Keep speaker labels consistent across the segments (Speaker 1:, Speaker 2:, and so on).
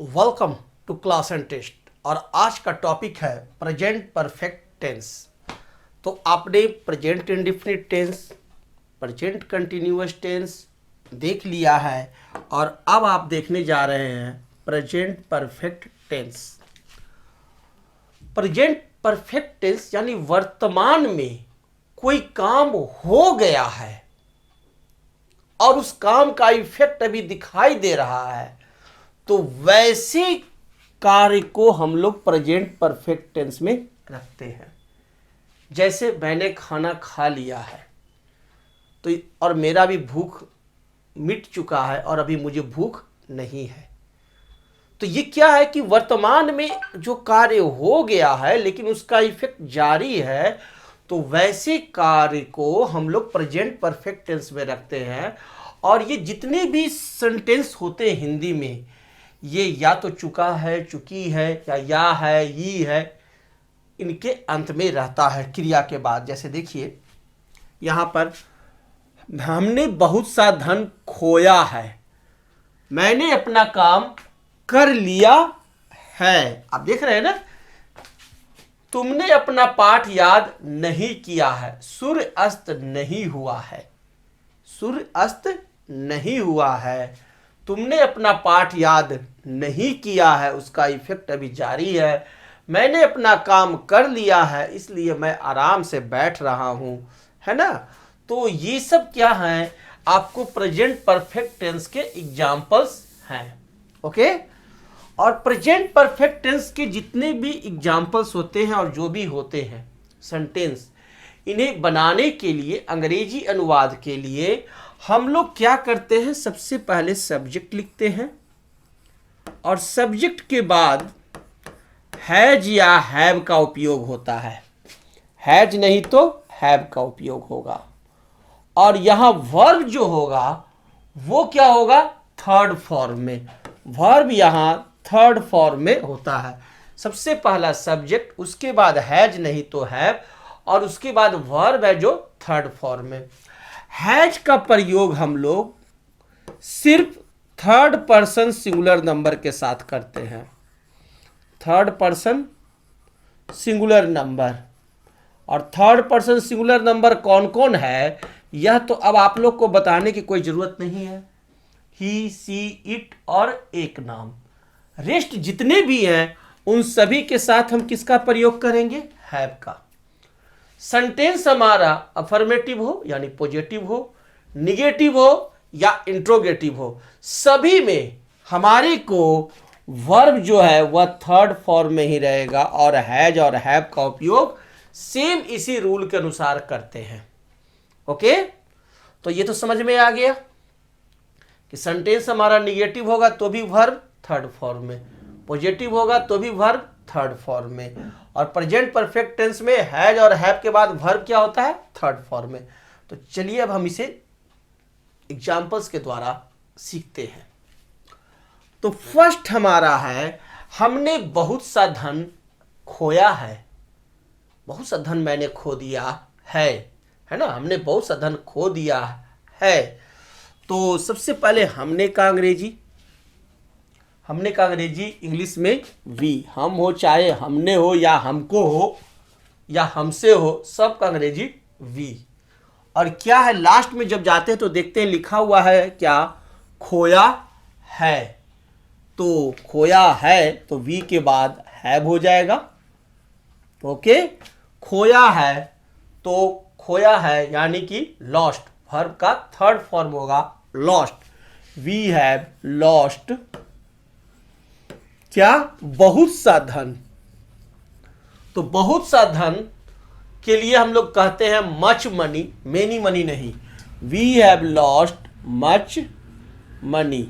Speaker 1: Welcome to class and test. और आज का टॉपिक है प्रेजेंट परफेक्ट टेंस। तो आपने present indefinite tense, present continuous tense देख लिया है और अब आप देखने जा रहे हैं present perfect tense. Present perfect tense यानी वर्तमान में कोई काम हो गया है और उस काम का इफेक्ट अभी दिखाई दे रहा है, तो वैसे कार्य को हम लोग प्रेजेंट परफेक्ट टेंस में रखते हैं। जैसे मैंने खाना खा लिया है तो और मेरा भी भूख मिट चुका है और अभी मुझे भूख नहीं है, तो ये क्या है कि वर्तमान में जो कार्य हो गया है लेकिन उसका इफेक्ट जारी है, तो वैसे कार्य को हम लोग प्रेजेंट परफेक्ट टेंस में रखते हैं। और ये जितने भी सेंटेंस होते हैं हिंदी में, ये या तो चुका है, चुकी है, या है, ये है, इनके अंत में रहता है क्रिया के बाद। जैसे देखिए यहाँ पर हमने बहुत सा धन खोया है, मैंने अपना काम कर लिया है। आप देख रहे हैं ना, तुमने अपना पाठ याद नहीं किया है, सूर्य अस्त नहीं हुआ है, सूर्य अस्त नहीं हुआ है, तुमने अपना पाठ याद नहीं किया है, उसका इफेक्ट अभी जारी है। मैंने अपना काम कर लिया है इसलिए मैं आराम से बैठ रहा हूं, है ना। तो ये सब क्या है, आपको प्रेजेंट परफेक्ट टेंस के एग्जांपल्स हैं। ओके। और प्रेजेंट परफेक्ट टेंस के जितने भी एग्जांपल्स होते हैं और जो भी होते हैं सेंटेंस, इन्हें बनाने के लिए, अंग्रेजी अनुवाद के लिए हम लोग क्या करते हैं, सबसे पहले सब्जेक्ट लिखते हैं और सब्जेक्ट के बाद हैज या हैव का उपयोग होता है। हैज नहीं तो हैव का उपयोग होगा। और यहां वर्ब जो होगा वो क्या होगा, थर्ड फॉर्म में। वर्ब यहां थर्ड फॉर्म में होता है। सबसे पहला सब्जेक्ट, उसके बाद हैज नहीं तो हैव, और उसके बाद वर्ब है जो थर्ड फॉर्म में। हैज का प्रयोग हम लोग सिर्फ थर्ड पर्सन सिंगुलर नंबर के साथ करते हैं। Third person singular number. और थर्ड पर्सन सिंगुलर नंबर कौन कौन है, यह तो अब आप लोग को बताने की कोई जरूरत नहीं है। ही, सी, इट और एक नाम। रेस्ट जितने भी हैं उन सभी के साथ हम किसका प्रयोग करेंगे, हैव का। सेंटेंस हमारा अफर्मेटिव हो यानी पॉजिटिव हो, निगेटिव हो या इंट्रोगेटिव हो, सभी में हमारे को वर्ब जो है वह थर्ड फॉर्म में ही रहेगा और हैज और हैव का उपयोग सेम इसी रूल के अनुसार करते हैं। ओके। तो ये तो समझ में आ गया कि सेंटेंस हमारा निगेटिव होगा तो भी वर्ब थर्ड फॉर्म में, पॉजिटिव होगा तो भी वर्ब थर्ड फॉर्म में, और प्रेजेंट परफेक्ट टेंस में हैज और हैव के बाद वर्ब क्या होता है, थर्ड फॉर्म में। तो चलिए अब हम इसे एग्जांपल्स के द्वारा सीखते हैं। तो फर्स्ट हमारा है, हमने बहुत सा धन खोया है। बहुत सा धन मैंने खो दिया है ना, हमने बहुत सा धन खो दिया है। तो सबसे पहले हमने का अंग्रेजी इंग्लिश में वी। हम हो चाहे हमने हो या हमको हो या हमसे हो, सब का अंग्रेजी वी। और क्या है, लास्ट में जब जाते हैं तो देखते हैं लिखा हुआ है क्या, खोया है। तो खोया है तो वी के बाद हैव हो जाएगा। ओके। खोया है तो खोया है यानी कि लॉस्ट, वर्ब का थर्ड फॉर्म होगा लॉस्ट। वी हैव लॉस्ट क्या, बहुत सा धन। तो बहुत सा धन के लिए हम लोग कहते हैं मच मनी, मेनी मनी नहीं। We have lost much money.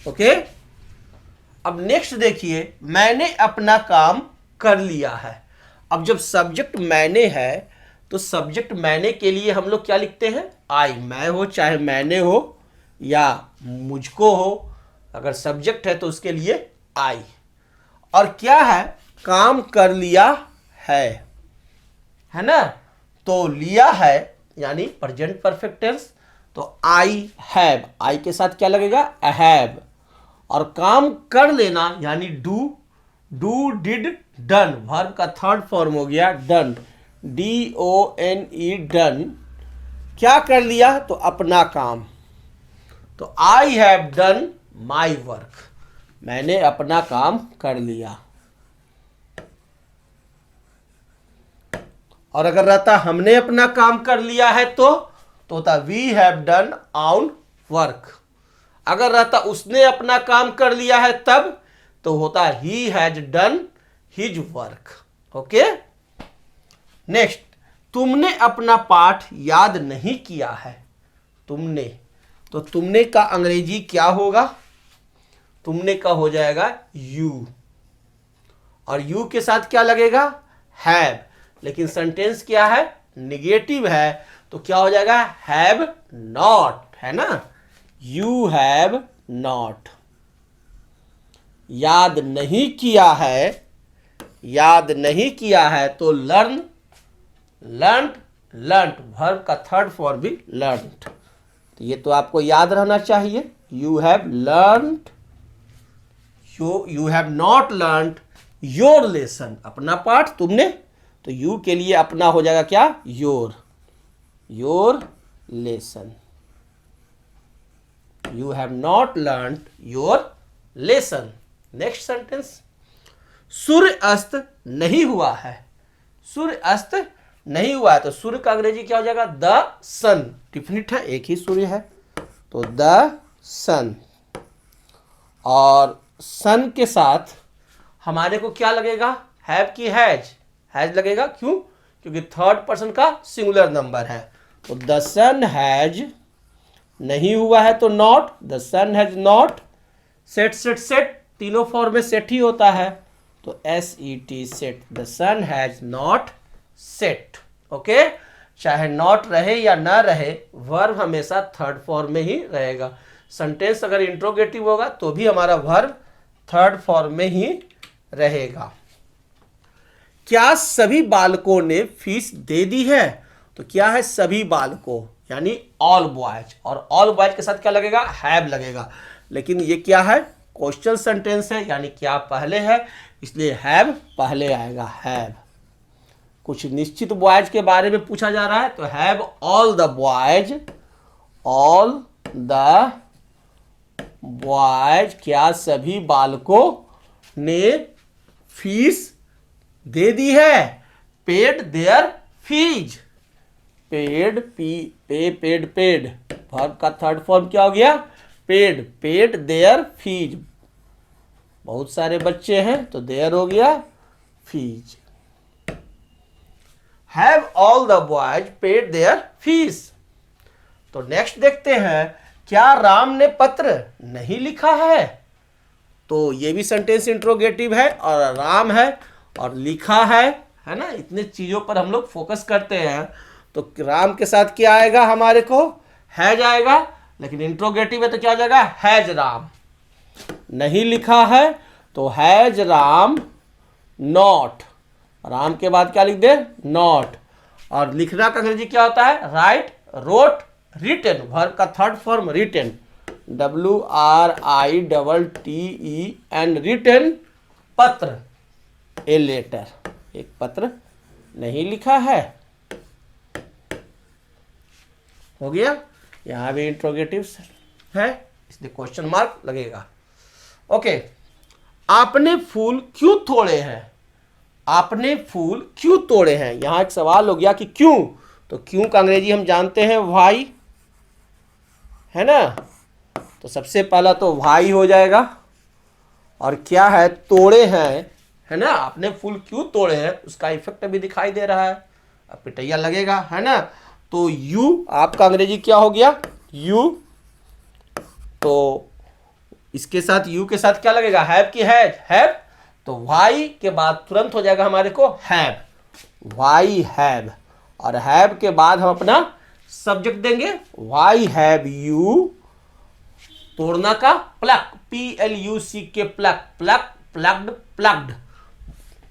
Speaker 1: Okay. अब नेक्स्ट देखिए, मैंने अपना काम कर लिया है। अब जब सब्जेक्ट मैंने है तो सब्जेक्ट मैंने के लिए हम लोग क्या लिखते हैं, आई। मैं हो चाहे मैंने हो या मुझको हो, अगर सब्जेक्ट है तो उसके लिए आई। और क्या है, काम कर लिया है ना। तो लिया है यानी प्रेजेंट परफेक्ट टेंस, तो आई हैव, आई के साथ क्या लगेगा, हैव। और काम कर लेना यानी do, do did done, verb का थर्ड फॉर्म हो गया डन, DONE डन। क्या कर लिया, तो अपना काम। तो I have done my work, मैंने अपना काम कर लिया। और अगर रहता हमने अपना काम कर लिया है तो होता we have done our work. अगर रहता उसने अपना काम कर लिया है तब तो होता he has done his work. Okay, next, तुमने अपना पाठ याद नहीं किया है। तुमने, तो तुमने का अंग्रेजी क्या होगा, तुमने का हो जाएगा यू, और यू के साथ क्या लगेगा, हैव। लेकिन सेंटेंस क्या है, निगेटिव है, तो क्या हो जाएगा, हैव नॉट, है ना, यू हैव नॉट। याद नहीं किया है, याद नहीं किया है तो लर्न, लर्न, लर्न, वर्ब का थर्ड फॉर्म भी लर्न। तो ये तो आपको याद रहना चाहिए, you have learn, you have not learn your lesson, अपना पाठ तुमने, तो यू के लिए अपना हो जाएगा क्या, your, your lesson, you have not learn your lesson. Next sentence, सूर्य अस्त नहीं हुआ है। सूर्य अस्त नहीं हुआ है तो सूर्य का अंग्रेजी क्या हो जाएगा, द सन, डिफिनिट है, एक ही सूर्य है तो द सन। और सन के साथ हमारे को क्या लगेगा, हैव की हैज, हैज लगेगा, क्यों, क्योंकि थर्ड पर्सन का सिंगुलर नंबर है। तो द सन हैज, नहीं हुआ है तो not, the sun has not, set set set, तीनों फॉर्म में सेट ही होता है, तो SET set, the sun has not set. Okay, चाहे नॉट रहे या ना रहे, वर्ब हमेशा थर्ड फॉर्म में ही रहेगा। सेंटेंस अगर इंट्रोगेटिव होगा तो भी हमारा वर्ब थर्ड फॉर्म में ही रहेगा। क्या सभी बालकों ने फीस दे दी है, तो क्या है, सभी बालकों यानी ऑल बॉयज, और ऑल बॉयज के साथ क्या लगेगा, हैव लगेगा। लेकिन ये क्या है, क्वेश्चन सेंटेंस है, यानी क्या पहले है, इसलिए हैव पहले आएगा, हैव। कुछ निश्चित बॉयज के बारे में पूछा जा रहा है तो have all the boys, all the boys, क्या सभी बालकों ने फीस दे दी है, paid their fees, paid, paid, paid, verb का थर्ड फॉर्म क्या हो गया, पेड, पेड देयर फीज, बहुत सारे बच्चे हैं तो देयर हो गया fees. Have all the boys paid there fees. तो नेक्स्ट देखते हैं, क्या राम ने पत्र नहीं लिखा है, तो ये भी सेंटेंस इंट्रोगेटिव है और राम है और लिखा है ना, इतने चीजों पर हम लोग फोकस करते हैं। तो राम के साथ क्या आएगा, हमारे को हैज आएगा, लेकिन इंट्रोगेटिव है तो क्या हो जाएगा, हैज राम। नहीं लिखा है तो हैज राम नॉट, राम के बाद क्या लिख दे, नॉट। और लिखना का अंग्रेजी क्या होता है, राइट, रोट, रिटन, वर्ब का third form written, WRITTEN, written, पत्र, ए लेटर, एक पत्र नहीं लिखा है, हो गया। यहां भी इंट्रोगेटिव है इसलिए क्वेश्चन मार्क लगेगा। ओके, आपने फूल क्यों तोड़े हैं, आपने फूल क्यों तोड़े हैं, यहां एक सवाल हो गया कि क्यों, तो क्यों का अंग्रेजी हम जानते हैं व्हाई, है ना, तो सबसे पहला तो व्हाई हो जाएगा। और क्या है, तोड़े हैं, है ना, आपने फूल क्यों तोड़े हैं, उसका इफेक्ट भी दिखाई दे रहा है, अब पिटैया लगेगा, है ना। तो यू आपका अंग्रेजी क्या हो गया, यू, तो इसके साथ यू के साथ क्या लगेगा, हैव की हैज, हैव, तो वाई के बाद तुरंत हो जाएगा हमारे को हैव, वाई हैव, और हैव के बाद हम अपना सब्जेक्ट देंगे, वाई हैव यू, तोड़ना का pluck, PLUCK, pluck, pluck, plucked, plucked,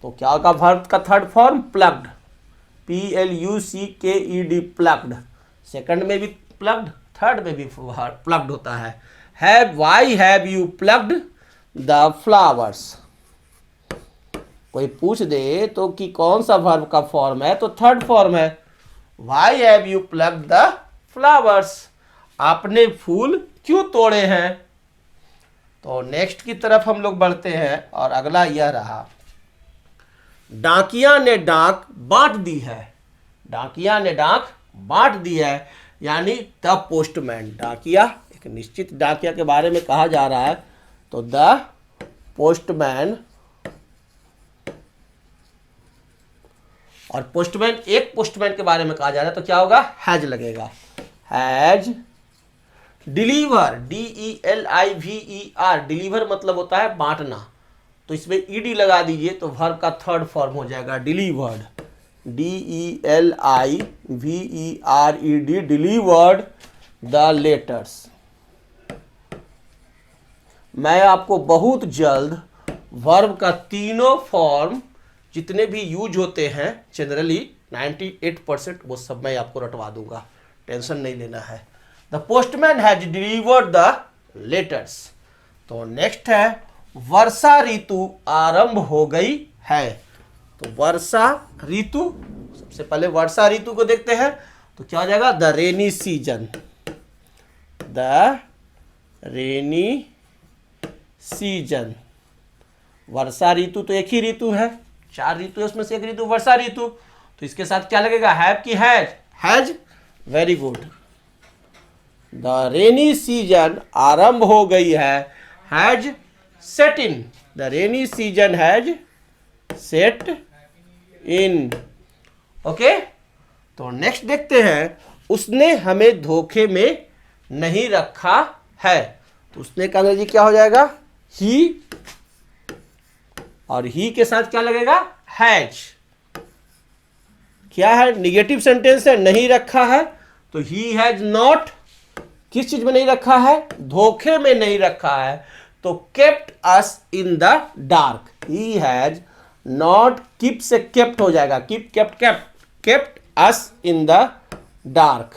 Speaker 1: तो क्या होगा, वर्ब का third form plucked, PLUCKED, plucked, second में भी प्लग्ड, थर्ड में भी प्लग्ड होता है। Why have you plucked the flowers. कोई पूछ दे तो कि कौन सा वर्ब का फॉर्म है, तो थर्ड फॉर्म है। Why have you plucked the flowers. आपने फूल क्यों तोड़े हैं। तो नेक्स्ट की तरफ हम लोग बढ़ते हैं और अगला यह रहा, डाकिया ने डाक बांट दी है। डाकिया ने डाक बांट दी है, यानी द पोस्टमैन। डाकिया, एक निश्चित डाकिया के बारे में कहा जा रहा है, तो द पोस्टमैन। और पोस्टमैन, एक पोस्टमैन के बारे में कहा जा रहा है, तो क्या होगा, हैज लगेगा। हैज डिलीवर, DELIVER, डिलीवर मतलब होता है बांटना, तो इसमें ईडी लगा दीजिए तो वर्ब का थर्ड फॉर्म हो जाएगा delivered. DELIVERED, delivered the letters. मैं आपको बहुत जल्द वर्ब का तीनों फॉर्म जितने भी यूज होते हैं जनरली 98% वो सब मैं आपको रटवा दूंगा, टेंशन नहीं लेना है। The postman has delivered the letters. तो नेक्स्ट है, वर्षा ऋतु आरंभ हो गई है। तो वर्षा ऋतु, सबसे पहले वर्षा ऋतु को देखते हैं, तो क्या हो जाएगा, the rainy season. The rainy season. वर्षा ऋतु तो एक ही ऋतु है, 4 ऋतु है उसमें से एक ऋतु वर्षा ऋतु, तो इसके साथ क्या लगेगा, हैव की has. Has, very good. The rainy season आरंभ हो गई है, has set in. The rainy season has set in. Okay, तो नेक्स्ट देखते हैं, उसने हमें धोखे में नहीं रखा है। तो उसने का अंग्रेजी क्या हो जाएगा, ही, और ही के साथ क्या लगेगा, हैज। क्या है, निगेटिव सेंटेंस है, नहीं रखा है, तो ही हैज नॉट, किस चीज में नहीं रखा है, धोखे में नहीं रखा है, तो kept us in the dark. He has not, keep से केप्ट हो जाएगा, keep, kept, kept us in the dark.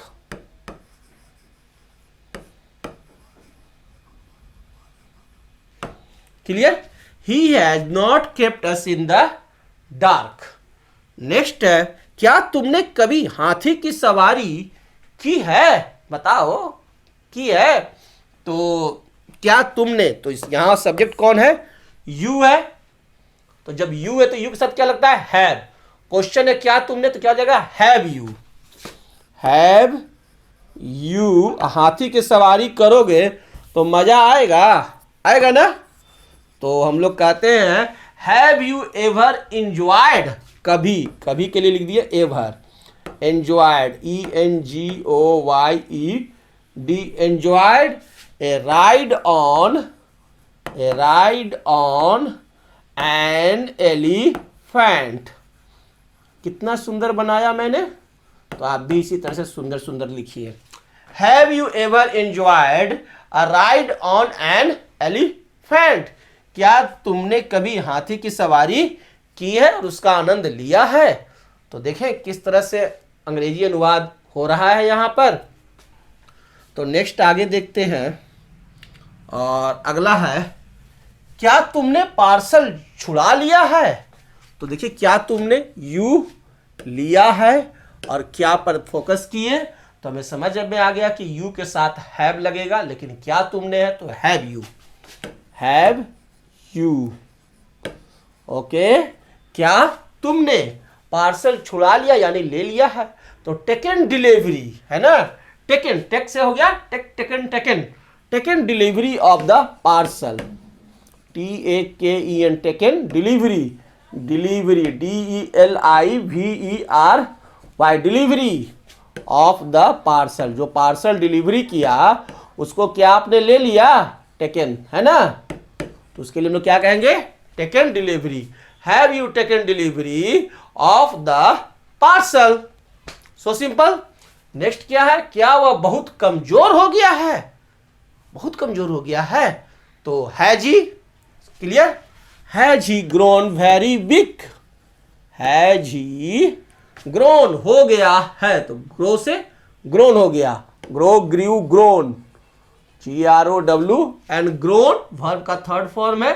Speaker 1: Clear, he has not kept us in the dark. Next है, क्या तुमने कभी हाथी की सवारी की है, बताओ, की है। तो क्या तुमने, तो यहां सब्जेक्ट कौन है, यू है, तो जब यू है तो यू के साथ क्या लगता है, हैव। क्वेश्चन है क्या तुमने, तो क्या हो जाएगा, हैव यू। हैव यू हाथी की सवारी करोगे तो मजा आएगा, आएगा ना। तो हम लोग कहते हैं, हैव यू एवर इंजॉयड, कभी, कभी के लिए लिख दिए ever, enjoyed, ENJOYED, enjoyed A ride on an elephant. कितना सुंदर बनाया मैंने, तो आप भी इसी तरह से सुंदर सुंदर लिखिए। Have you ever enjoyed a ride on an elephant. क्या तुमने कभी हाथी की सवारी की है और उसका आनंद लिया है। तो देखें किस तरह से अंग्रेजी अनुवाद हो रहा है यहां पर। तो नेक्स्ट आगे देखते हैं, और अगला है, क्या तुमने पार्सल छुड़ा लिया है। तो देखिए, क्या तुमने, यू लिया है और क्या पर फोकस किए, तो हमें समझ में आ गया कि यू के साथ हैव लगेगा, लेकिन क्या तुमने है तो have you, have you. Okay, क्या तुमने पार्सल छुड़ा लिया यानी ले लिया है, तो टेकन डिलीवरी है ना, टेकन, टेक से हो गया taken, taken delivery of the parcel, TAKEN, taken delivery, delivery DELIVERY, delivery of the parcel, जो पार्सल डिलीवरी किया उसको क्या आपने ले लिया, टेकन, है ना। तो उसके लिए हम लोग क्या कहेंगे, taken delivery. Have you taken delivery of the parcel. So simple. Next क्या है, क्या वह बहुत कमजोर हो गया है, बहुत कमजोर हो गया है, तो has he, clear, has he grown very big, has he grown हो गया है, तो ग्रो से ग्रोन हो गया, grow, grew, grown, GROW and grown verb का थर्ड फॉर्म है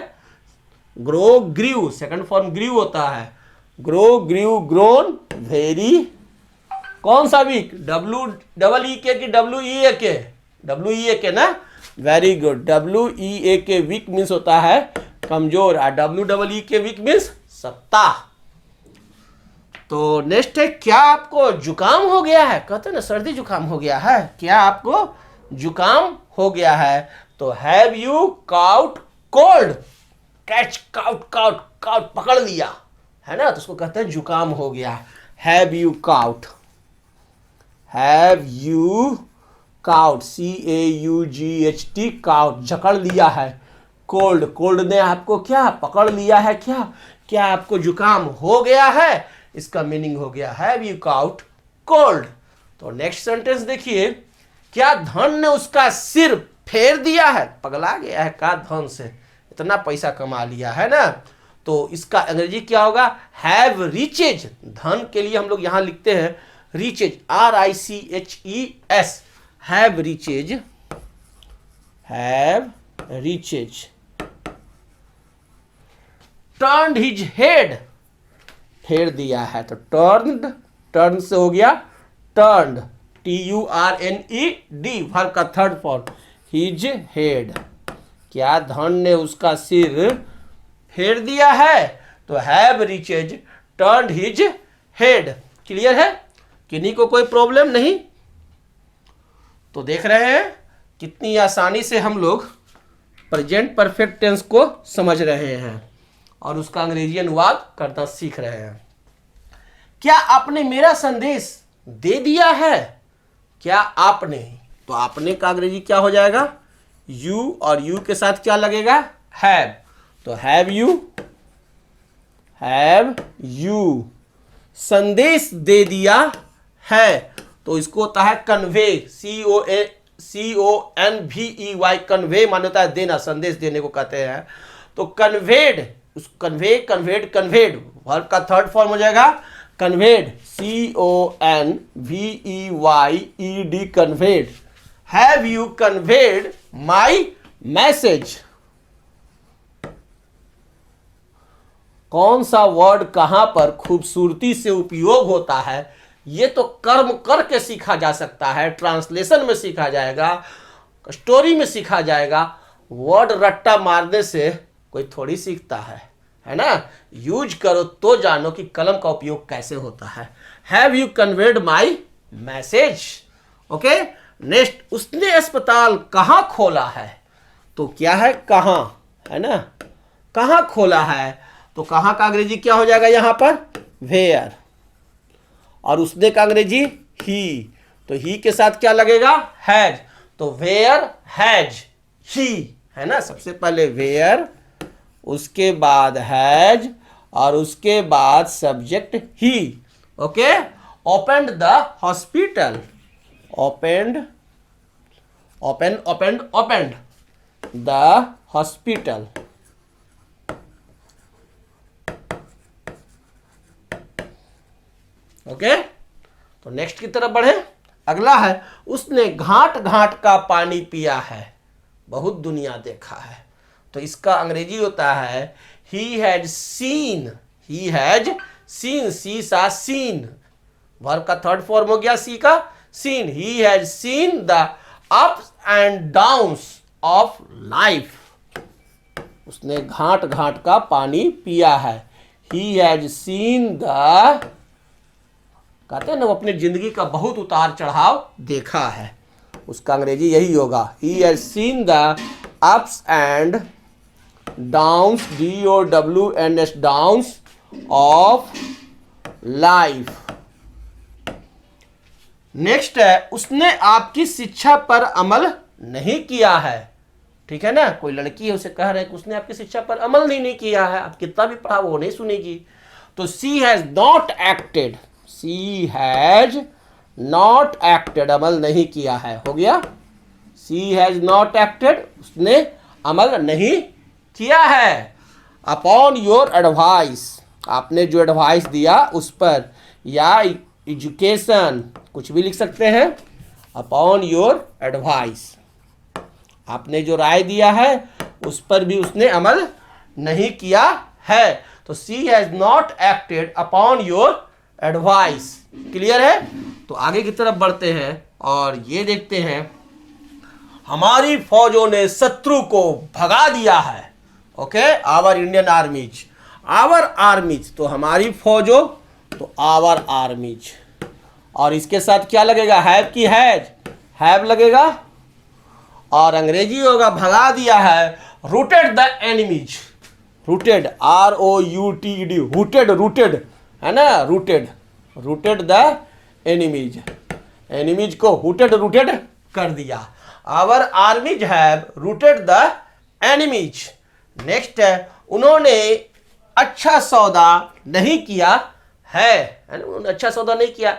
Speaker 1: grow, grew, second form grew होता है, ग्रो, ग्रीव, ग्रोन वेरी, कौन सा वीक, WEEK की WEAK, WEAK ना, very good, WEAK week means होता है कमजोर, और WEEK वीक मीन्स सप्ताह। तो नेक्स्ट है, क्या आपको जुकाम हो गया है, कहते हैं ना सर्दी जुकाम हो गया है, क्या आपको जुकाम हो गया है, तो have you cout cold, catch, cout, cout, cout पकड़ लिया है ना, तो उसको कहते हैं जुकाम हो गया, have you cout, have you cout, CAUGHT cout, जकड़ लिया है, कोल्ड, कोल्ड ने आपको क्या पकड़ लिया है, क्या आपको जुकाम हो गया है, इसका मीनिंग हो गया हैव यू काउट कोल्ड। तो नेक्स्ट सेंटेंस देखिए, क्या धन ने उसका सिर फेर दिया है, पगला गया है का धन से, इतना पैसा कमा लिया है ना, तो इसका अंग्रेजी क्या होगा, हैव रीचेज, धन के लिए हम लोग यहां लिखते हैं reaches, RICHES, have reaches, have reaches, turned his head, फेर दिया है, तो टर्न्ड, टर्न से हो गया टर्न्ड, TURNED वर्ब का थर्ड फॉर्म, हिज हेड, क्या धन ने उसका सिर फेर दिया है, तो have reaches turned his head. Clear है, किन्हीं को कोई प्रॉब्लम नहीं, तो देख रहे हैं कितनी आसानी से हम लोग प्रेजेंट परफेक्ट टेंस को समझ रहे हैं और उसका अंग्रेजी अनुवाद करना सीख रहे हैं। क्या आपने मेरा संदेश दे दिया है, क्या आपने, तो आपने का अंग्रेजी क्या हो जाएगा, यू, और यू के साथ क्या लगेगा, हैव, तो हैव यू संदेश दे दिया है, तो इसको होता है कन्वे, CONVEY, कन्वे माने होता है देना, संदेश देने को कहते हैं, तो कन्वेड, उस कन्वेड वर्ब का थर्ड फॉर्म हो जाएगा conveyed, CONVEYED, conveyed, have you conveyed my message, कौन सा वर्ड कहां पर खूबसूरती से उपयोग होता है, ये तो कर्म करके सीखा जा सकता है, ट्रांसलेशन में सीखा जाएगा, स्टोरी में सीखा जाएगा, वर्ड रट्टा मारने से कोई थोड़ी सीखता है ना, यूज करो तो जानो कि कलम का उपयोग कैसे होता है। Have you conveyed my message, okay. Next, उसने अस्पताल कहां खोला है, तो क्या है कहां, है ना, कहां खोला है, तो कहां का अंग्रेजी क्या हो जाएगा यहां पर, वेयर, और उसने का अंग्रेजी ही, तो ही के साथ क्या लगेगा, हैज, तो वेयर हैज ही, है ना, सबसे पहले वेयर, उसके बाद हैज, और उसके बाद subject he, okay. Opened the hospital, opened the hospital, okay. तो नेक्स्ट की तरफ बढ़े, अगला है, उसने घाट घाट का पानी पिया है, बहुत दुनिया देखा है, तो इसका अंग्रेजी होता है he had seen, सी सा सीन, वर्ब का थर्ड फॉर्म हो गया सी का scene, he had seen the ups and downs of life, उसने घाट घाट का पानी पिया है, he had seen the, कहते हैं ना वो अपनी जिंदगी का बहुत उतार चढ़ाव देखा है, उसका अंग्रेजी यही होगा, he has seen the ups and downs, DOWNS, downs of life। Next है, उसने आपकी शिक्षा पर अमल नहीं किया है, ठीक है ना, कोई लड़की है उसे कह रहे हैं कि उसने आपकी शिक्षा पर अमल नहीं किया है, आप कितना भी पढ़ा वो नहीं सुनेगी, तो she has not acted, she has not acted, अमल नहीं किया है, हो गया, she has not acted, उसने अमल नहीं किया है, अपॉन योर एडवाइस, आपने जो एडवाइस दिया उस पर, या एजुकेशन, कुछ भी लिख सकते हैं, अपॉन योर एडवाइस, आपने जो राय दिया है उस पर भी उसने अमल नहीं किया है। तो she has not acted upon your advice. Clear है? तो आगे की तरफ बढ़ते हैं और ये देखते हैं, हमारी फौजों ने शत्रु को भगा दिया है। Okay, our Indian armies, our armies, तो हमारी फौजों, तो आवर आर्मीज, और इसके साथ क्या लगेगा? हैव की हैज, हैव लगेगा, और अंग्रेजी होगा भगा दिया है, routed the enemies, routed, ROUTED, routed, routed है ना, routed, routed the enemies, enemies को रूटेड, रूटेड कर दिया। Our armies have routed the enemies. Next है, उन्होंने अच्छा सौदा नहीं किया है, उन्होंने अच्छा सौदा नहीं किया,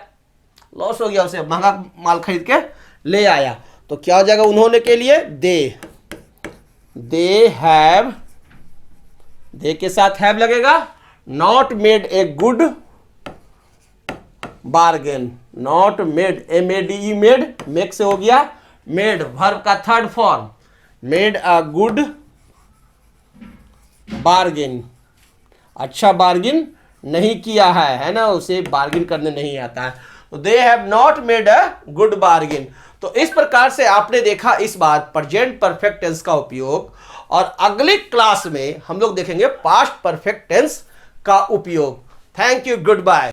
Speaker 1: लॉस हो गया, उसे महंगा माल खरीद के ले आया, तो क्या हो जाएगा उन्होंने के लिए? दे हैव, दे के साथ हैव लगेगा, not made a good bargain, not made, MADE made, make से हो गया मेड, वर्ब का third form, made a good bargain, अच्छा बार्गेन नहीं किया है ना, उसे बार्गेन करने नहीं आता है, तो they have not made a good bargain. तो इस प्रकार से आपने देखा इस बार प्रेजेंट परफेक्ट टेंस का उपयोग, और अगली क्लास में हम लोग देखेंगे पास्ट परफेक्ट टेंस का उपयोग। Thank you, good bye.